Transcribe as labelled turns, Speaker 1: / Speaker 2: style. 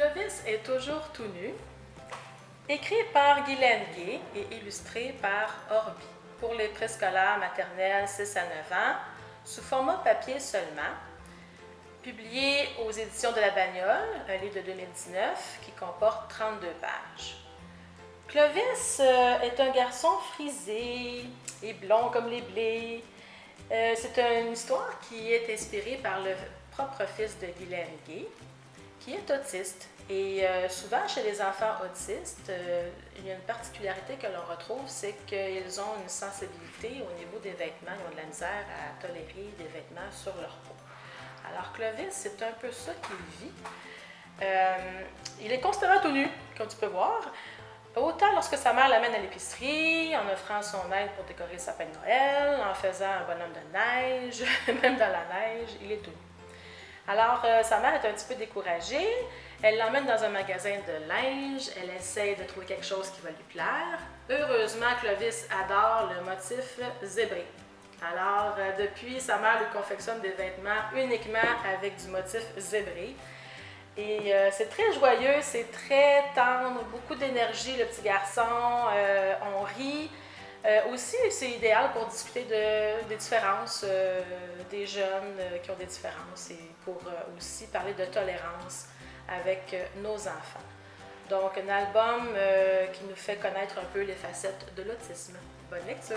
Speaker 1: Clovis est toujours tout nu, écrit par Guylaine Gay et illustré par Orbi pour les préscolaires maternels 6 à 9 ans, sous format papier seulement, publié aux éditions de La Bagnole, un livre de 2019 qui comporte 32 pages. Clovis est un garçon frisé et blond comme les blés. C'est une histoire qui est inspirée par le propre fils de Guylaine Gay, qui est autiste. Et souvent, chez les enfants autistes, il y a une particularité que l'on retrouve, c'est qu'ils ont une sensibilité au niveau des vêtements. Ils ont de la misère à tolérer des vêtements sur leur peau. Alors, Clovis, c'est un peu ça qu'il vit. Il est constamment tout nu, comme tu peux voir. Autant lorsque sa mère l'amène à l'épicerie, en offrant son aide pour décorer le sapin de Noël, en faisant un bonhomme de neige, même dans la neige, il est tout nu. Alors, sa mère est un petit peu découragée. Elle l'emmène dans un magasin de linge. Elle essaie de trouver quelque chose qui va lui plaire. Heureusement, Clovis adore le motif zébré. Alors, depuis, sa mère lui confectionne des vêtements uniquement avec du motif zébré. Et c'est très joyeux, c'est très tendre, beaucoup d'énergie, le petit garçon. On rit. Aussi, c'est idéal pour discuter des différences des jeunes qui ont des différences et pour aussi parler de tolérance avec nos enfants. Donc, un album qui nous fait connaître un peu les facettes de l'autisme. Bonne lecture!